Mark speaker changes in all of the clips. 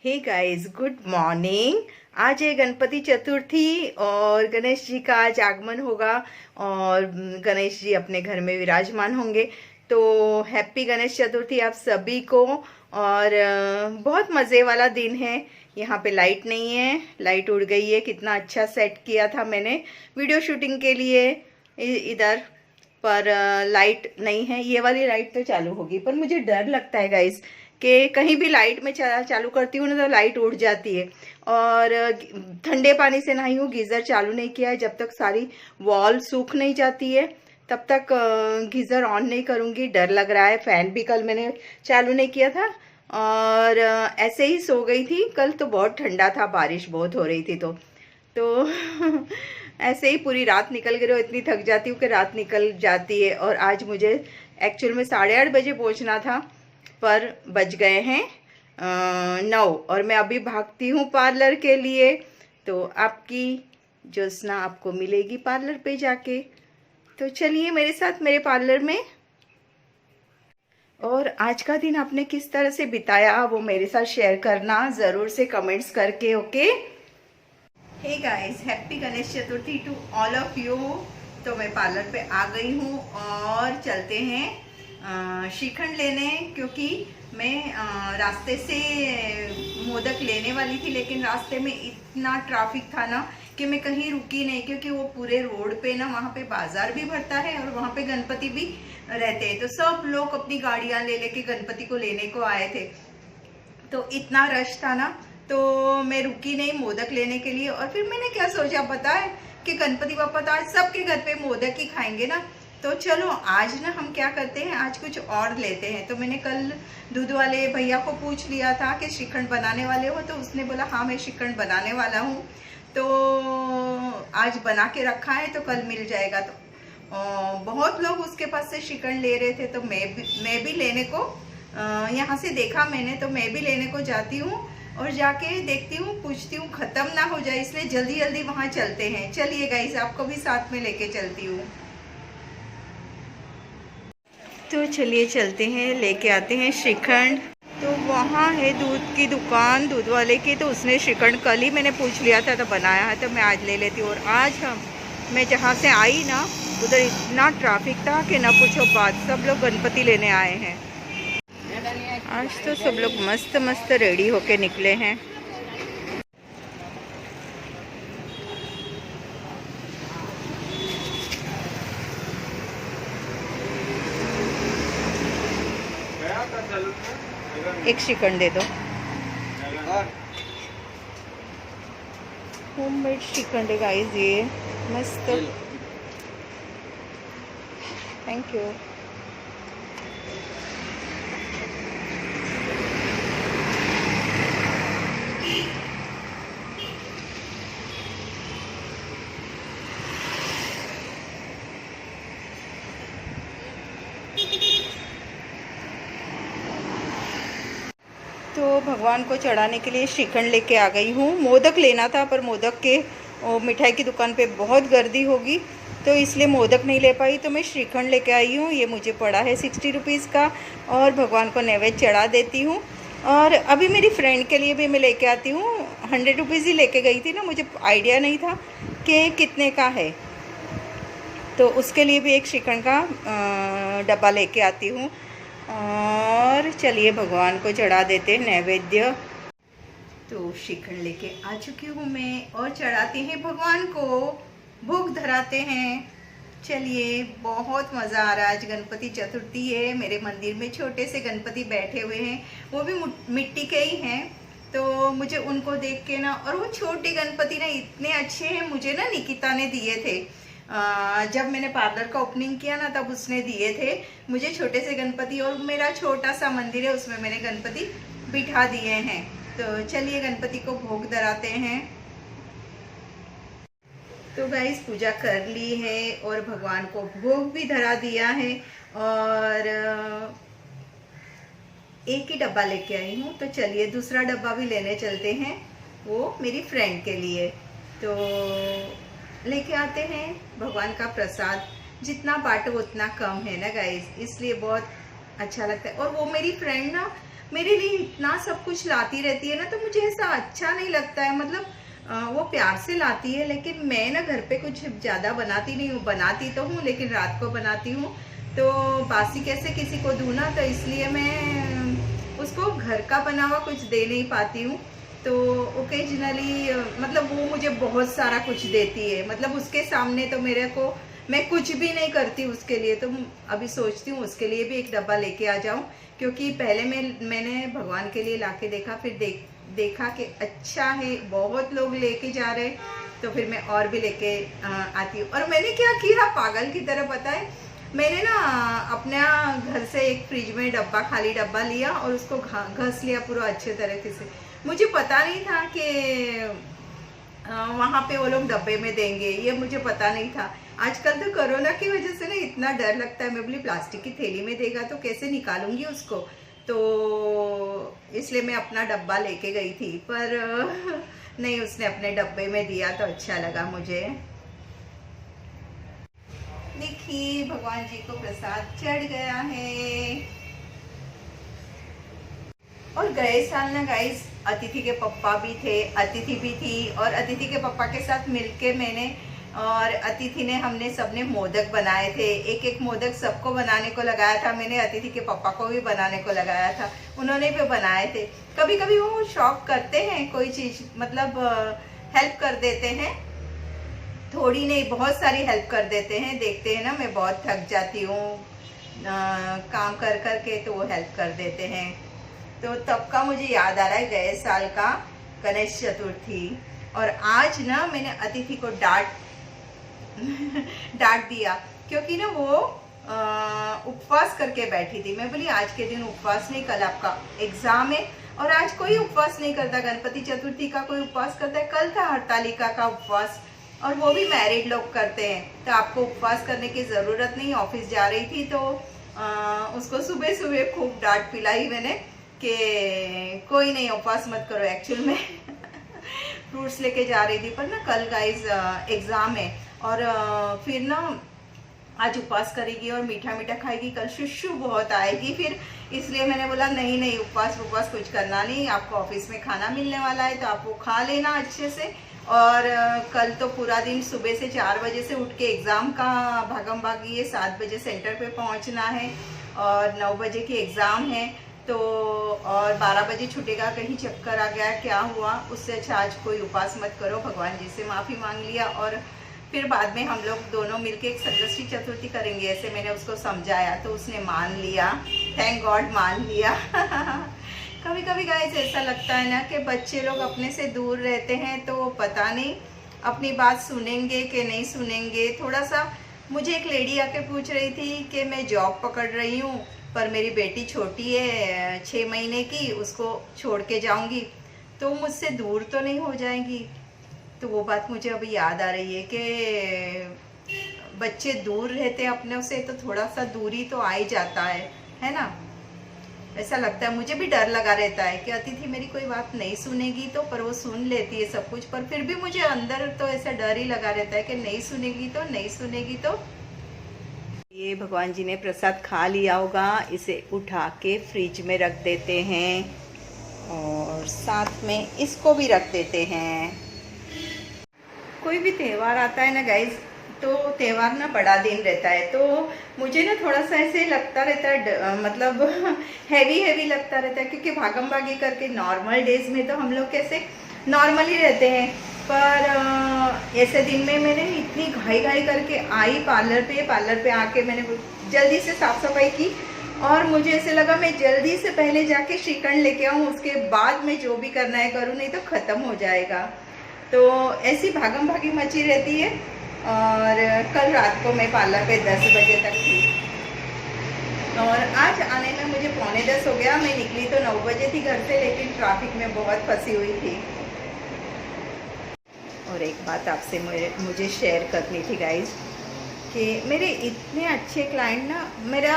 Speaker 1: Hey guys, good morning. आज है गणपति चतुर्थी और गणेश जी का आज आगमन होगा और गणेश जी अपने घर में विराजमान होंगे। तो हैप्पी गणेश चतुर्थी आप सभी को। और बहुत मज़े वाला दिन है। यहाँ पे लाइट नहीं है, लाइट उड़ गई है। कितना अच्छा सेट किया था मैंने वीडियो शूटिंग के लिए इधर पर। लाइट नहीं है। ये वाली लाइट तो चालू होगी पर मुझे डर लगता है गाइस कि कहीं भी लाइट में चालू करती हूँ ना तो लाइट उड़ जाती है। और ठंडे पानी से नहाई हूँ, गीज़र चालू नहीं किया है। जब तक सारी वॉल सूख नहीं जाती है तब तक गीज़र ऑन नहीं करूँगी। डर लग रहा है। फ़ैन भी कल मैंने चालू नहीं किया था और ऐसे ही सो गई थी। कल तो बहुत ठंडा था, बारिश बहुत हो रही थी तो ऐसे ही पूरी रात निकल गई। इतनी थक जाती हूँ कि रात निकल जाती है। और आज मुझे एक्चुअल में 8:30 बजे पहुँचना था पर बज गए हैं 9 और मैं अभी भागती हूँ पार्लर के लिए। तो आपकी ज्योत्सना आपको मिलेगी पार्लर पे जाके। तो चलिए मेरे साथ मेरे पार्लर में। और आज का दिन आपने किस तरह से बिताया वो मेरे साथ शेयर करना ज़रूर से कमेंट्स करके। Okay. Hey guys, happy Ganesh Chaturthi to all of you. तो मैं पार्लर पे आ गई हूँ और चलते हैं श्रीखंड लेने, क्योंकि मैं रास्ते से मोदक लेने वाली थी लेकिन रास्ते में इतना ट्रैफिक था ना कि मैं कहीं रुकी नहीं, क्योंकि वो पूरे रोड पे ना वहाँ पे बाजार भी भरता है और वहाँ पे गणपति भी रहते हैं। तो सब लोग अपनी गाड़ियाँ ले लेके गणपति को लेने को आए थे। तो इतना रश था ना तो मैं रुकी नहीं मोदक लेने के लिए। और फिर मैंने क्या सोचा पता है कि गणपति बापा तो आज सबके घर पे मोदक ही खाएंगे ना, तो चलो आज ना हम क्या करते हैं, आज कुछ और लेते हैं। तो मैंने कल दूध वाले भैया को पूछ लिया था कि श्रीखंड बनाने वाले हो, तो उसने बोला हाँ मैं श्रीखंड बनाने वाला हूँ, तो आज बना के रखा है तो कल मिल जाएगा। तो बहुत लोग उसके पास से श्रीखंड ले रहे थे तो मैं भी लेने को यहाँ से देखा मैंने, तो मैं भी लेने को जाती हूँ और जाके देखती हूँ, पूछती हूँ ख़त्म ना हो जाए, इसलिए जल्दी जल्दी वहाँ चलते हैं। चलिए गाइस, आपको भी साथ में लेके चलती हूँ। तो चलिए चलते हैं, लेके आते हैं श्रीखंड। तो वहाँ है दूध की दुकान, दूध वाले की, तो उसने श्रीखंड कल ही मैंने पूछ लिया था तो बनाया है, तो मैं आज ले लेती हूँ। और आज मैं जहाँ से आई ना उधर इतना ट्रैफिक था कि ना पूछो बात। सब लोग गणपति लेने आए हैं। आज तो सब लोग मस्त मस्त रेडी होके निकले हैं। एक श्रीखंड दे दो, होममेड श्रीखंड है गाइस ये, मस्त। Thank you. तो भगवान को चढ़ाने के लिए श्रीखंड लेके आ गई हूँ। मोदक लेना था पर मोदक के मिठाई की दुकान पे बहुत गर्दी होगी तो इसलिए मोदक नहीं ले पाई, तो मैं श्रीखंड लेके आई हूँ। ये मुझे पड़ा है 60 रुपीज़ का और भगवान को नैवेद्य चढ़ा देती हूँ। और अभी मेरी फ्रेंड के लिए भी मैं लेके आती हूँ। 100 रुपीज़ ही लेके गई थी ना, मुझे आइडिया नहीं था कि कितने का है, तो उसके लिए भी एक श्रीखंड का डब्बा लेके आती हूँ। और चलिए भगवान को चढ़ा देते हैं नैवेद्य। तो श्रीखंड लेके आ चुकी हूँ मैं और चढ़ाते हैं भगवान को, भोग धराते हैं। चलिए, बहुत मज़ा आ रहा है। आज गणपति चतुर्थी है। मेरे मंदिर में छोटे से गणपति बैठे हुए हैं, वो भी मिट्टी के ही हैं। तो मुझे उनको देख के ना, और वो छोटे गणपति ना इतने अच्छे हैं, मुझे ना निकिता ने दिए थे। जब मैंने पार्लर का ओपनिंग किया ना तब उसने दिए थे मुझे छोटे से गणपति, और मेरा छोटा सा मंदिर है उसमें मैंने गणपति बिठा दिए हैं। तो चलिए गणपति को भोग धराते हैं। तो गाइस, पूजा कर ली है और भगवान को भोग भी धरा दिया है। और एक ही डब्बा लेके आई हूँ, तो चलिए दूसरा डब्बा भी लेने चलते हैं, वो मेरी फ्रेंड के लिए। तो लेके आते हैं भगवान का प्रसाद। जितना बांटो उतना कम है ना गाइस, इसलिए बहुत अच्छा लगता है। और वो मेरी फ्रेंड ना मेरे लिए इतना सब कुछ लाती रहती है ना, तो मुझे ऐसा अच्छा नहीं लगता है। मतलब वो प्यार से लाती है, लेकिन मैं ना घर पे कुछ ज़्यादा बनाती नहीं हूँ। बनाती तो हूँ लेकिन रात को बनाती हूँ, तो बासी कैसे किसी को दूँ ना, तो इसलिए मैं उसको घर का बना हुआ कुछ दे नहीं पाती हूँ। तो ओकेजनली मतलब वो मुझे बहुत सारा कुछ देती है, मतलब उसके सामने तो मेरे को मैं कुछ भी नहीं करती उसके लिए। तो अभी सोचती हूँ उसके लिए भी एक डब्बा लेके आ जाऊँ, क्योंकि पहले मैंने भगवान के लिए लाके देखा, फिर देखा कि अच्छा है, बहुत लोग लेके जा रहे, तो फिर मैं और भी लेके आती हूँ। और मैंने क्या किया पागल की तरह, पता है, मैंने ना अपने घर से एक फ्रिज में डब्बा, खाली डब्बा लिया और उसको घस लिया पूरा अच्छे तरीके से। मुझे पता नहीं था कि वहाँ पे वो लोग डब्बे में देंगे, ये मुझे पता नहीं था। आजकल तो कोरोना की वजह से ना इतना डर लगता है, मैं बोली प्लास्टिक की थैली में देगा तो कैसे निकालूंगी उसको, तो इसलिए मैं अपना डब्बा लेके गई थी। पर नहीं, उसने अपने डब्बे में दिया तो अच्छा लगा मुझे। देखिए भगवान जी को प्रसाद चढ़ गया है। और गए साल ना गाइस अतिथि के पापा भी थे, अतिथि भी थी, और अतिथि के पापा के साथ मिलके मैंने और अतिथि ने, हमने सबने मोदक बनाए थे। एक एक मोदक सबको बनाने को लगाया था मैंने, अतिथि के पापा को भी बनाने को लगाया था, उन्होंने भी बनाए थे। कभी कभी वो शौक करते हैं कोई चीज़, मतलब हेल्प कर देते हैं, थोड़ी नहीं बहुत सारी हेल्प कर देते हैं। देखते हैं ना मैं बहुत थक जाती हूँ काम कर कर के, तो वो हेल्प कर देते हैं। तो तब का मुझे याद आ रहा है गए साल का गणेश चतुर्थी। और आज ना मैंने अतिथि को डांट दिया, क्योंकि ना वो उपवास करके बैठी थी। मैं बोली आज के दिन उपवास नहीं, कल आपका एग्जाम है। और आज कोई उपवास नहीं करता, गणपति चतुर्थी का कोई उपवास करता है, कल था हरतालिका का उपवास, और वो भी मैरिड लोग करते हैं, तो आपको उपवास करने की ज़रूरत नहीं। ऑफिस जा रही थी तो उसको सुबह सुबह खूब डांट पिलाई मैंने कि कोई नहीं, उपवास मत करो। एक्चुअल में फ्रूट्स लेके जा रही थी, पर ना कल गाइस एग्ज़ाम है, और फिर ना आज उपवास करेगी और मीठा मीठा खाएगी, कल शुशु बहुत आएगी फिर, इसलिए मैंने बोला नहीं नहीं, उपवास कुछ करना नहीं, आपको ऑफिस में खाना मिलने वाला है तो आप वो खा लेना अच्छे से। और कल तो पूरा दिन सुबह से 4 बजे से उठ के एग्ज़ाम का भागम भागी है, 7 बजे सेंटर पे पहुंचना है, और 9 बजे की एग्ज़ाम है, तो और 12 बजे छूटेगा। कहीं चक्कर आ गया क्या हुआ, उससे अच्छा आज कोई उपवास मत करो। भगवान जी से माफ़ी मांग लिया, और फिर बाद में हम लोग दोनों मिलके एक संकष्टी चतुर्थी करेंगे, ऐसे मैंने उसको समझाया, तो उसने मान लिया, थैंक गॉड मान लिया। कभी कभी गाइस ऐसा लगता है ना कि बच्चे लोग अपने से दूर रहते हैं, तो पता नहीं अपनी बात सुनेंगे कि नहीं सुनेंगे। थोड़ा सा मुझे एक लेडी आके पूछ रही थी कि मैं जॉब पकड़ रही हूँ, पर मेरी बेटी छोटी है 6 महीने की, उसको छोड़ के जाऊँगी तो मुझसे दूर तो नहीं हो जाएंगी। तो वो बात मुझे अभी याद आ रही है कि बच्चे दूर रहते अपने से, तो थोड़ा सा दूरी तो आ ही जाता है ना। ऐसा लगता है, मुझे भी डर लगा रहता है कि अतिथि मेरी कोई बात नहीं सुनेगी तो, पर वो सुन लेती है सब कुछ, पर फिर भी मुझे अंदर तो ऐसा डर ही लगा रहता है कि नहीं सुनेगी तो। ये भगवान जी ने प्रसाद खा लिया होगा, इसे उठा के फ्रिज में रख देते हैं, और साथ में इसको भी रख देते हैं। कोई भी त्यौहार आता है ना गाइज, तो त्यौहार ना बड़ा दिन रहता है, तो मुझे ना थोड़ा सा ऐसे लगता रहता है, मतलब हैवी लगता रहता है, क्योंकि भागम भागी करके नॉर्मल डेज में तो हम लोग कैसे नॉर्मली रहते हैं, पर ऐसे दिन में मैंने इतनी घाई करके आई पार्लर पे आके मैंने जल्दी से साफ सफाई की, और मुझे ऐसे लगा मैं जल्दी से पहले जाके श्रीखंड लेके आऊँ, उसके बाद मैं जो भी करना है करूँ, नहीं तो ख़त्म हो जाएगा। तो ऐसी भागम भागी मची रहती है। और कल रात को मैं पार्लर पे 10 बजे तक थी, और आज आने में मुझे 9:45 हो गया। मैं निकली तो 9 बजे थी घर से, लेकिन ट्रैफिक में बहुत फंसी हुई थी। और एक बात आपसे मुझे शेयर करनी थी गाइज, कि मेरे इतने अच्छे क्लाइंट ना,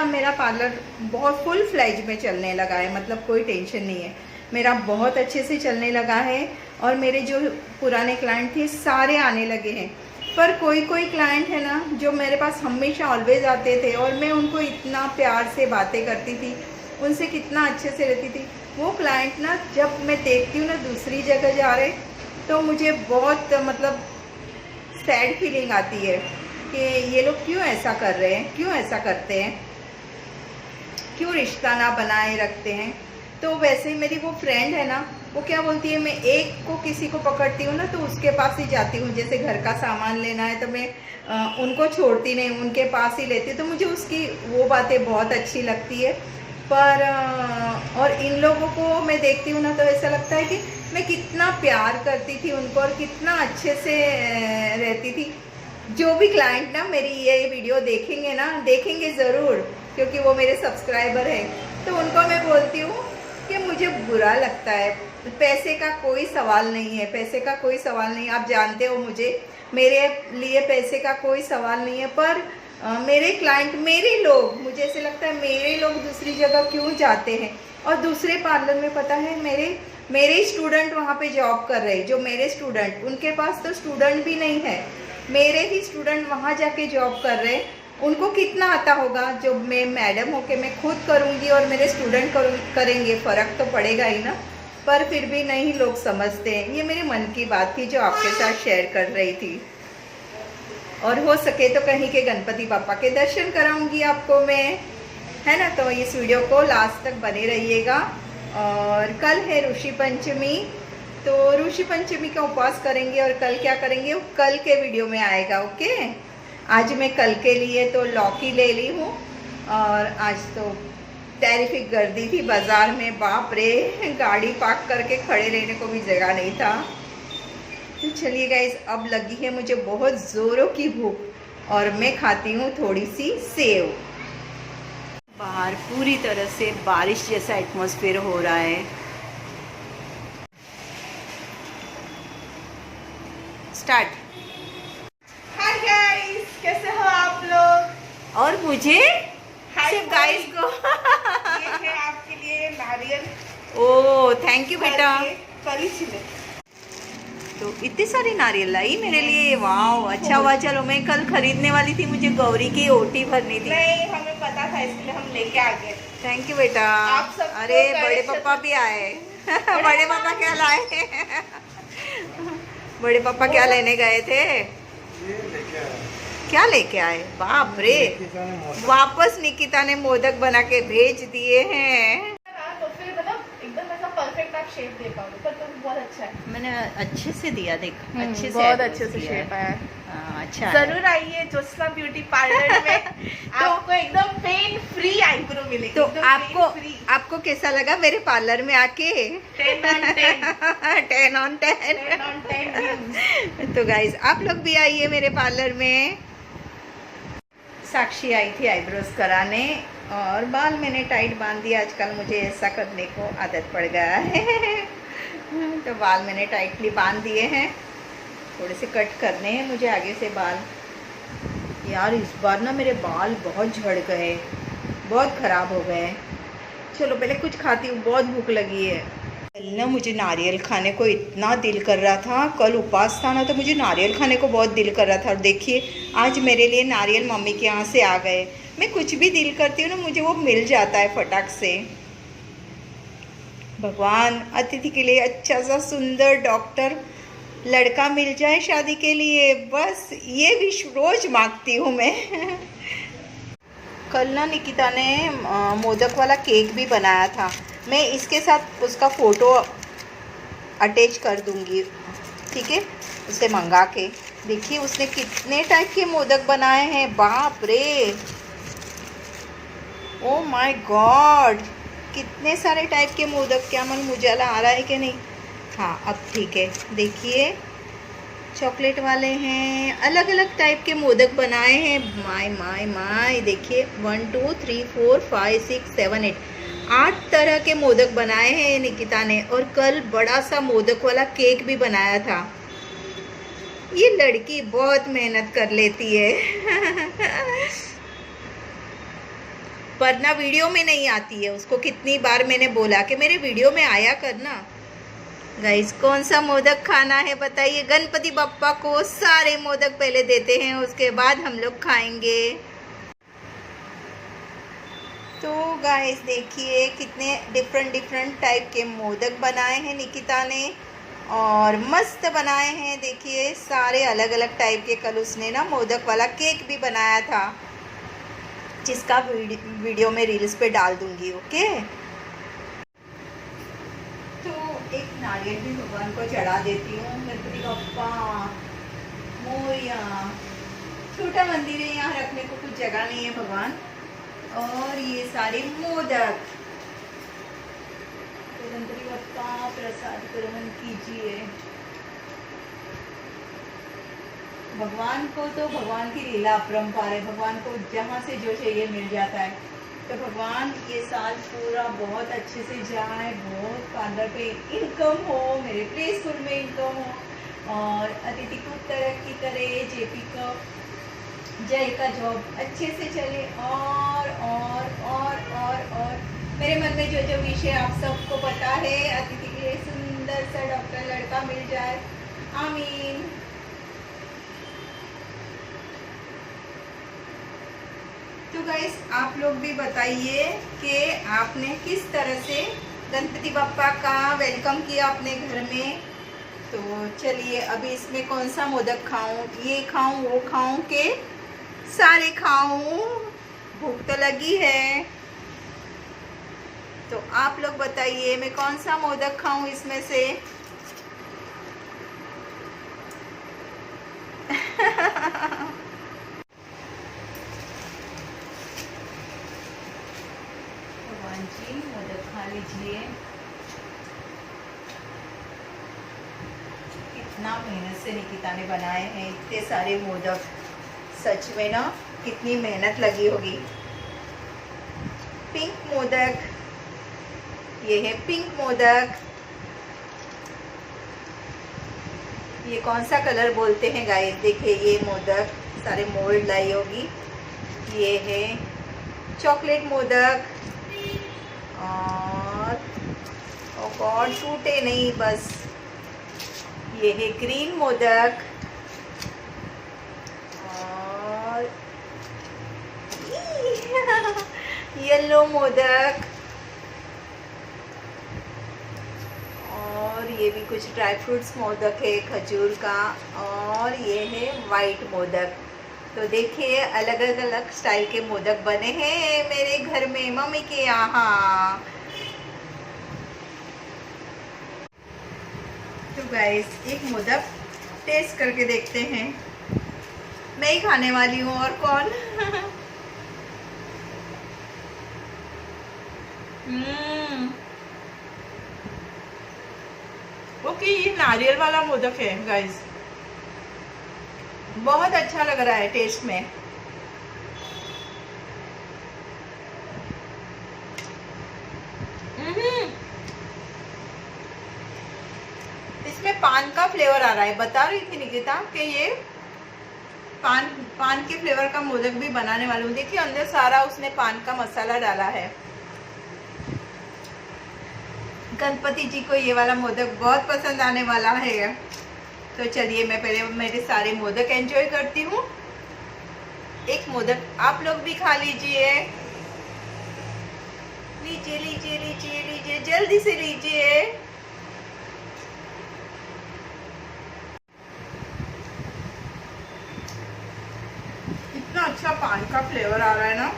Speaker 1: मेरा पार्लर बहुत फुल फ्लैज में चलने लगा है, मतलब कोई टेंशन नहीं है, मेरा बहुत अच्छे से चलने लगा है। और मेरे जो पुराने क्लाइंट थे सारे आने लगे हैं, पर कोई क्लाइंट है ना जो मेरे पास हमेशा ऑलवेज आते थे, और मैं उनको इतना प्यार से बातें करती थी, उनसे कितना अच्छे से रहती थी, वो क्लाइंट ना जब मैं देखती हूँ ना दूसरी जगह जा रहे, तो मुझे बहुत मतलब सैड फीलिंग आती है कि ये लोग क्यों ऐसा कर रहे हैं, क्यों ऐसा करते हैं, क्यों रिश्ता ना बनाए रखते हैं। तो वैसे ही मेरी वो फ्रेंड है ना, वो क्या बोलती है, मैं एक को किसी को पकड़ती हूँ ना तो उसके पास ही जाती हूँ। जैसे घर का सामान लेना है तो मैं उनको छोड़ती नहीं, उनके पास ही लेती हूँ। तो मुझे उसकी वो बातें बहुत अच्छी लगती है। पर और इन लोगों को मैं देखती हूँ ना तो ऐसा लगता है कि मैं कितना प्यार करती थी उनको और कितना अच्छे से रहती थी। जो भी क्लाइंट ना मेरी ये वीडियो देखेंगे ना, देखेंगे ज़रूर क्योंकि वो मेरे सब्सक्राइबर हैं, तो उनको मैं बोलती हूँ कि मुझे बुरा लगता है। पैसे का कोई सवाल नहीं है, पैसे का कोई सवाल नहीं, आप जानते हो मुझे, मेरे लिए पैसे का कोई सवाल नहीं है। पर मेरे क्लाइंट, मेरे लोग, मुझे ऐसे लगता है मेरे लोग दूसरी जगह क्यों जाते हैं। और दूसरे पार्लर में पता है मेरे स्टूडेंट वहाँ पे जॉब कर रहे हैं, जो मेरे स्टूडेंट, उनके पास तो स्टूडेंट भी नहीं है, मेरे ही स्टूडेंट वहाँ जाके जॉब कर रहे हैं। उनको कितना आता होगा, जो मैं मैडम होके मैं खुद करूँगी और मेरे स्टूडेंट करेंगे, फ़र्क तो पड़ेगा ही ना। पर फिर भी नहीं लोग समझते हैं। ये मेरे मन की बात थी जो आपके साथ शेयर कर रही थी। और हो सके तो कहीं के गणपति बापा के दर्शन कराऊंगी आपको मैं, है ना। तो इस वीडियो को लास्ट तक बने रहिएगा। और कल है ऋषि पंचमी, तो ऋषि पंचमी का उपवास करेंगे और कल क्या करेंगे वो कल के वीडियो में आएगा। ओके, आज मैं कल के लिए तो लौकी ले ली हूँ। और आज तो टेरिफिक गर्दी थी बाज़ार में, बाप रे, गाड़ी पार्क करके खड़े रहने को भी जगह नहीं था। तो चलिए गाइस, अब लगी है मुझे बहुत ज़ोरों की भूख और मैं खाती हूँ थोड़ी सी सेव। बाहर पूरी तरह से बारिश जैसा एटमॉस्फेयर हो रहा है। स्टार्ट।
Speaker 2: हाय गाइस, कैसे हो आप लोग।
Speaker 1: और मुझे सिर्फ गाइस को
Speaker 2: ये है आपके लिए नारियल।
Speaker 1: ओह थैंक यू बेटा।
Speaker 2: करी छिले
Speaker 1: तो इतनी सारी नारियल लाई मेरे लिए, वाह अच्छा हुआ। चलो मैं कल खरीदने वाली थी, मुझे गौरी की ओटी भरनी थी।
Speaker 2: नहीं, हमें पता था इसलिए हम लेके आ गए।
Speaker 1: थैंक यू बेटा।
Speaker 2: आप सबको
Speaker 1: अरे बड़े
Speaker 2: गणेश
Speaker 1: पापा भी आए बड़े पापा क्या लाए बड़े पापा क्या लेने गए थे, क्या लेके आए, बाप रे, वापस निकिता ने मोदक बना के भेज दिए हैं।
Speaker 2: तो फिर मतलब एकदम ऐसा परफेक्ट आप शेप दे पाओगे, पर तो बहुत अच्छा है।
Speaker 1: मैंने अच्छे से दिया, देख अच्छे से,
Speaker 2: बहुत अच्छे से शेप आया।
Speaker 1: अच्छा,
Speaker 2: जरूर आइए ज्योत्सना ब्यूटी पार्लर में आपको एकदम पेन फ्री आईब्रो मिलेगी।
Speaker 1: तो आपको कैसा लगा मेरे पार्लर में आके?
Speaker 2: 10 on 10
Speaker 1: 10 on 10
Speaker 2: 10 on 10
Speaker 1: तो गाइज आप लोग भी आइए मेरे पार्लर में। साक्षी आई थी आईब्रोज कराने और बाल मैंने टाइट बांध दिया। आजकल मुझे ऐसा करने को आदत पड़ गया है तो बाल मैंने टाइटली बांध दिए हैं, थोड़े से कट करने हैं मुझे आगे से बाल। यार इस बार ना मेरे बाल बहुत झड़ गए, बहुत ख़राब हो गए। चलो पहले कुछ खाती हूँ, बहुत भूख लगी है। कल ना मुझे नारियल खाने को इतना दिल कर रहा था, कल उपवास था ना, तो मुझे नारियल खाने को बहुत दिल कर रहा था। और देखिए आज मेरे लिए नारियल मम्मी के यहाँ से आ गए। मैं कुछ भी दिल करती हूँ ना मुझे वो मिल जाता है फटाक से। भगवान अतिथि के लिए अच्छा सा सुंदर डॉक्टर लड़का मिल जाए शादी के लिए, बस ये विश रोज मांगती हूँ मैं कल ना निकिता ने मोदक वाला केक भी बनाया था, मैं इसके साथ उसका फ़ोटो अटैच कर दूँगी, ठीक है, उसे मंगा के। देखिए उसने कितने टाइप के मोदक बनाए हैं, बाप रे, ओ माय गॉड, कितने सारे टाइप के मोदक। क्या मन उजाला आ रहा है कि नहीं? हाँ अब ठीक है। देखिए चॉकलेट वाले हैं, अलग अलग टाइप के मोदक बनाए हैं। माय माय माय, देखिए 1 2 3 4 5 6 7 8 तरह के मोदक बनाए हैं निकिता ने। और कल बड़ा सा मोदक वाला केक भी बनाया था। ये लड़की बहुत मेहनत कर लेती है पर ना वीडियो में नहीं आती है। उसको कितनी बार मैंने बोला कि मेरे वीडियो में आया करना। गाइस कौन सा मोदक खाना है बताइए? गणपति बप्पा को सारे मोदक पहले देते हैं, उसके बाद हम लोग खाएंगे। तो गाइस देखिए कितने डिफरेंट टाइप के मोदक बनाए हैं निकिता ने, और मस्त बनाए हैं। देखिए सारे अलग अलग टाइप के। कल उसने ना मोदक वाला केक भी बनाया था, जिसका वीडियो में रील्स पे डाल दूंगी। ओके, तो एक नारियल भी भगवान को चढ़ा देती हूँ। गणपति बप्पा मोरिया। छोटा मंदिर है, यहाँ रखने को कुछ जगह नहीं है भगवान। और ये सारे मोदक, तो गणपति बप्पा प्रसाद ग्रहण कीजिए। भगवान को तो भगवान की लीला अपरंपार है। भगवान को जहाँ से जो चाहिए मिल जाता है। तो भगवान ये साल पूरा बहुत अच्छे से जाए, बहुत पार्लर पे इनकम हो, मेरे प्ले स्कूल में इनकम हो, और अदिति को तरक्की करे, जेपी को जय का जॉब अच्छे से चले, और मेरे मन में जो जो विषय आप सबको पता है, अदिति के लिए सुंदर सा डॉक्टर लड़का मिल जाए, आमीन। तो गाइस आप लोग भी बताइए कि आपने किस तरह से गणपति बप्पा का वेलकम किया अपने घर में। तो चलिए अभी इसमें कौन सा मोदक खाऊं, ये खाऊं वो खाऊं के सारे खाऊं, भूख तो लगी है। तो आप लोग बताइए मैं कौन सा मोदक खाऊं इसमें से। भगवान जी मोदक खा लीजिए। कितना मेहनत से निकिता ने बनाए हैं इतने सारे मोदक। सच में ना कितनी मेहनत लगी होगी। पिंक मोदक, ये है पिंक मोदक। ये कौन सा कलर बोलते हैं गाइस, देखिए ये मोदक सारे मोल्ड लाई होगी। ये है चॉकलेट मोदक, और ओ गॉड टूटे नहीं बस। ये है ग्रीन मोदक, और येलो मोदक, और ये भी कुछ ड्राई फ्रूट्स मोदक है खजूर का, और ये है वाइट मोदक। तो देखिए अलग अलग स्टाइल के मोदक बने हैं मेरे घर में मम्मी के यहाँ। तो गाइस एक मोदक टेस्ट करके देखते हैं। मैं ही खाने वाली हूँ और कौन। ओके, ये नारियल वाला मोदक है गाइस, बहुत अच्छा लग रहा है टेस्ट में। इसमें पान का फ्लेवर आ रहा है। बता रही थी निकिता कि ये पान के फ्लेवर का मोदक भी बनाने वाली हूँ। देखिए अंदर सारा उसने पान का मसाला डाला है। गणपति जी को ये वाला मोदक बहुत पसंद आने वाला है। तो चलिए मैं पहले मेरे सारे मोदक एंजॉय करती हूँ। एक मोदक आप लोग भी खा लीजिए। लीजिए लीजिए लीजिए लीजिए, जल्दी से लीजिए। इतना अच्छा पान का फ्लेवर आ रहा है ना,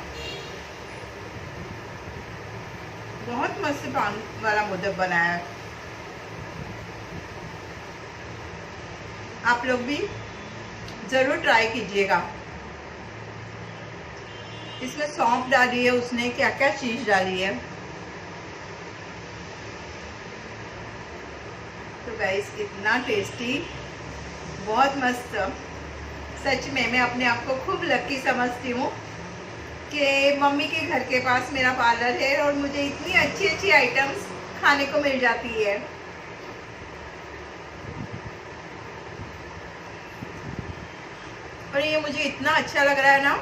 Speaker 1: बहुत मस्त पान वाला मोदक बनाया है। आप लोग भी जरूर ट्राई कीजिएगा। इसमें सौंफ डाली है उसने, क्या क्या चीज डाली है। तो गाइस इतना टेस्टी, बहुत मस्त। सच में मैं अपने आप को खूब लकी समझती हूँ कि मम्मी के घर के पास मेरा पार्लर है और मुझे इतनी अच्छी अच्छी आइटम्स खाने को मिल जाती है। और ये मुझे इतना अच्छा लग रहा है ना,